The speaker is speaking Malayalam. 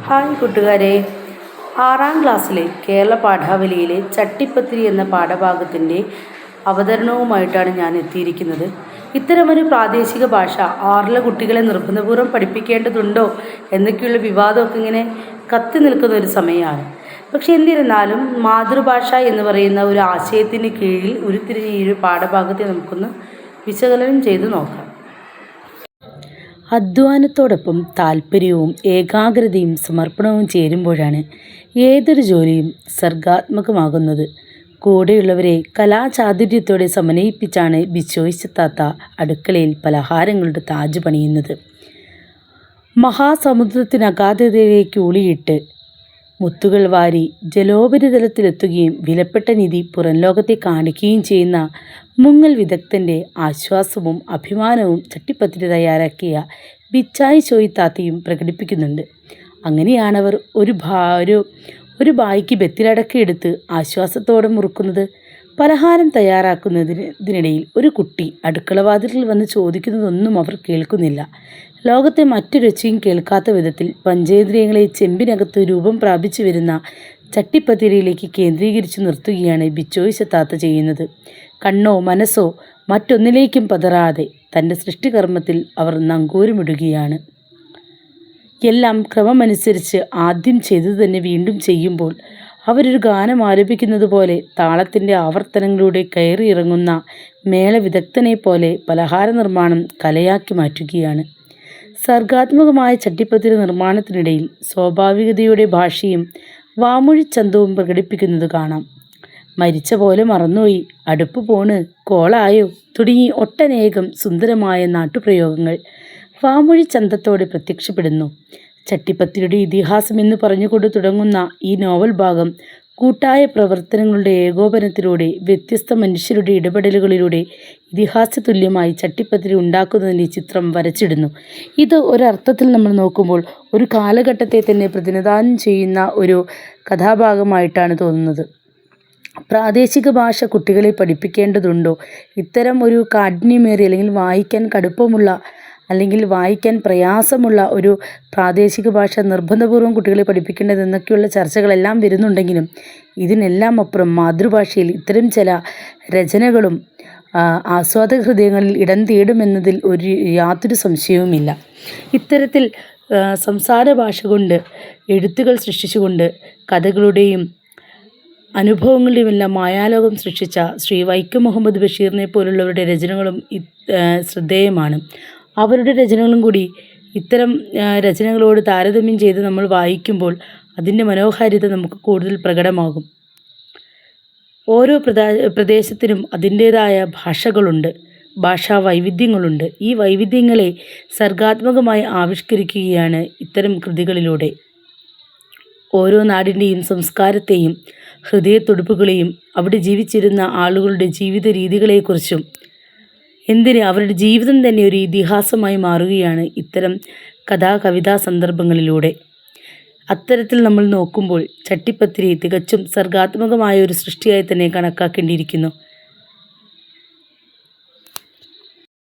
ഹായ് കൂട്ടുകാരെ, 6ാം ക്ലാസ്സിലെ കേരള പാഠാവലിയിലെ ചട്ടിപ്പത്തിരി എന്ന പാഠഭാഗത്തിൻ്റെ അവതരണവുമായിട്ടാണ് ഞാൻ എത്തിയിരിക്കുന്നത്. ഇത്തരമൊരു പ്രാദേശിക ഭാഷ 6ലെ കുട്ടികളെ നിർബന്ധപൂർവ്വം പഠിപ്പിക്കേണ്ടതുണ്ടോ എന്നൊക്കെയുള്ള വിവാദമൊക്കെ ഇങ്ങനെ കത്തി നിൽക്കുന്ന ഒരു സമയമാണ്. പക്ഷെ എന്നിരുന്നാലും മാതൃഭാഷ എന്ന് പറയുന്ന ഒരു ആശയത്തിന് കീഴിൽ ഉരുത്തിരിഞ്ഞ ഈ ഒരു പാഠഭാഗത്തെ നമുക്കൊന്ന് വിശകലനം ചെയ്ത് നോക്കാം. അധ്വാനത്തോടൊപ്പം താല്പര്യവും ഏകാഗ്രതയും സമർപ്പണവും ചേരുമ്പോഴാണ് ഏതൊരു ജോലിയും സർഗാത്മകമാകുന്നത്. കൂടെയുള്ളവരെ കലാചാതുര്യത്തോടെ സമന്വയിപ്പിച്ചാണ് ബിച്ചോയ് താത്ത അടുക്കളയിൽ പലഹാരങ്ങളുടെ താജ് പണിയുന്നത്. മഹാസമുദ്രത്തിനഗാധതയിലേക്ക് ഊളിയിട്ട് മുത്തുകൾ വാരി ജലോപരിതലത്തിലെത്തുകയും വിലപ്പെട്ട നിധി പുറംലോകത്തെ കാണിക്കുകയും ചെയ്യുന്ന മുങ്ങൽ വിദഗ്ധൻ്റെ ആശ്വാസവും അഭിമാനവും ചട്ടിപ്പത്തിരി തയ്യാറാക്കിയ ബിച്ചായ് ചോയ് താത്തയും പ്രകടിപ്പിക്കുന്നുണ്ട്. അങ്ങനെയാണവർ ഒരു ബായിക്ക് ബെത്തിലടക്കിയെടുത്ത് ആശ്വാസത്തോടെ മുറുക്കുന്നത്. പലഹാരം തയ്യാറാക്കുന്നതിനിടയിൽ ഒരു കുട്ടി അടുക്കളവാതിലിൽ വന്ന് ചോദിക്കുന്നതൊന്നും അവർ കേൾക്കുന്നില്ല. ലോകത്തെ മറ്റൊരൊച്ചയും കേൾക്കാത്ത വിധത്തിൽ പഞ്ചേന്ദ്രിയങ്ങളെ ചെമ്പിനകത്ത് രൂപം പ്രാപിച്ചു വരുന്ന ചട്ടിപ്പത്തിരിയിലേക്ക് കേന്ദ്രീകരിച്ചു നിർത്തുകയാണ് ബിച്ചോയ് താത്ത ചെയ്യുന്നത്. കണ്ണോ മനസ്സോ മറ്റൊന്നിലേക്കും പതറാതെ തൻ്റെ സൃഷ്ടികർമ്മത്തിൽ അവർ നങ്കൂരമിടുകയാണ്. എല്ലാം ക്രമമനുസരിച്ച് ആദ്യം ചെയ്തത് തന്നെ വീണ്ടും ചെയ്യുമ്പോൾ അവരൊരു ഗാനം ആലപിക്കുന്നത് പോലെ താളത്തിൻ്റെ ആവർത്തനങ്ങളിലൂടെ കയറിയിറങ്ങുന്ന മേളവിദഗ്ധനെ പോലെ പലഹാര നിർമ്മാണം കലയാക്കി മാറ്റുകയാണ്. സർഗാത്മകമായ ചട്ടിപ്പത്തിരി നിർമ്മാണത്തിനിടയിൽ സ്വാഭാവികതയുടെ ഭാഷയും വാമൊഴിച്ചന്തവും പ്രകടിപ്പിക്കുന്നത് കാണാം. മരിച്ച പോലെ മറന്നുപോയി, അടുപ്പ് പോണ്, കോളായോ തുടങ്ങി ഒട്ടനേകം സുന്ദരമായ നാട്ടുപ്രയോഗങ്ങൾ വാമൊഴിച്ചന്തത്തോടെ പ്രത്യക്ഷപ്പെടുന്നു. ചട്ടിപ്പത്തിരിയുടെ ഇതിഹാസം എന്ന് പറഞ്ഞുകൊണ്ട് തുടങ്ങുന്ന ഈ നോവൽ ഭാഗം കൂട്ടായ പ്രവർത്തനങ്ങളുടെ ഏകോപനത്തിലൂടെ വ്യത്യസ്ത മനുഷ്യരുടെ ഇടപെടലുകളിലൂടെ ഇതിഹാസതുല്യമായി ചട്ടിപ്പത്തിരി ഉണ്ടാക്കുന്നതിൻ്റെ ചിത്രം വരച്ചിടുന്നു. ഇത് ഒരർത്ഥത്തിൽ നമ്മൾ നോക്കുമ്പോൾ ഒരു കാലഘട്ടത്തെ തന്നെ പ്രതിനിധാനം ചെയ്യുന്ന ഒരു കഥാഭാഗമായിട്ടാണ് തോന്നുന്നത്. പ്രാദേശിക ഭാഷ കുട്ടികളെ പഠിപ്പിക്കേണ്ടതുണ്ടോ? ഇത്തരം ഒരു കാഠിന്യമേറിയ അല്ലെങ്കിൽ വായിക്കാൻ കടുപ്പമുള്ള അല്ലെങ്കിൽ വായിക്കാൻ പ്രയാസമുള്ള ഒരു പ്രാദേശിക ഭാഷ നിർബന്ധപൂർവ്വം കുട്ടികളെ പഠിപ്പിക്കേണ്ടതെന്നൊക്കെയുള്ള ചർച്ചകളെല്ലാം വരുന്നുണ്ടെങ്കിലും ഇതിനെല്ലാം അപ്പുറം മാതൃഭാഷയിൽ ഇത്തരം ചില രചനകളും ആസ്വാദക ഹൃദയങ്ങളിൽ ഇടം തേടുമെന്നതിൽ യാതൊരു സംശയവുമില്ല. ഇത്തരത്തിൽ സംസാര ഭാഷ കൊണ്ട് എഴുത്തുകൾ സൃഷ്ടിച്ചുകൊണ്ട് കഥകളുടെയും അനുഭവങ്ങളുടെയുമെല്ലാം മായാലോകം സൃഷ്ടിച്ച ശ്രീ വൈക്കം മുഹമ്മദ് ബഷീറിനെ പോലുള്ളവരുടെ രചനകളും ശ്രദ്ധേയമാണ്. അവരുടെ രചനകളും കൂടി ഇത്തരം രചനകളോട് താരതമ്യം ചെയ്ത് നമ്മൾ വായിക്കുമ്പോൾ അതിൻ്റെ മനോഹാരിത നമുക്ക് കൂടുതൽ പ്രകടമാകും. ഓരോ പ്രദേശത്തിനും അതിൻ്റേതായ ഭാഷകളുണ്ട്, ഭാഷാ വൈവിധ്യങ്ങളുണ്ട്. ഈ വൈവിധ്യങ്ങളെ സർഗാത്മകമായി ആവിഷ്കരിക്കുകയാണ് ഇത്തരം കൃതികളിലൂടെ. ഓരോ നാടിൻ്റെയും സംസ്കാരത്തെയും ഹൃദയത്തുടിപ്പുകളെയും അവിടെ ജീവിച്ചിരുന്ന ആളുകളുടെ ജീവിത രീതികളെക്കുറിച്ചും അവരുടെ ജീവിതം തന്നെ ഒരു ഇതിഹാസമായി മാറുകയാണ് ഇത്തരം കവിതാ സന്ദർഭങ്ങളിലൂടെ. അത്തരത്തിൽ നമ്മൾ നോക്കുമ്പോൾ ചട്ടിപ്പത്തിരി തികച്ചും സർഗാത്മകമായ ഒരു സൃഷ്ടിയായി തന്നെ കണക്കാക്കേണ്ടിയിരിക്കുന്നു.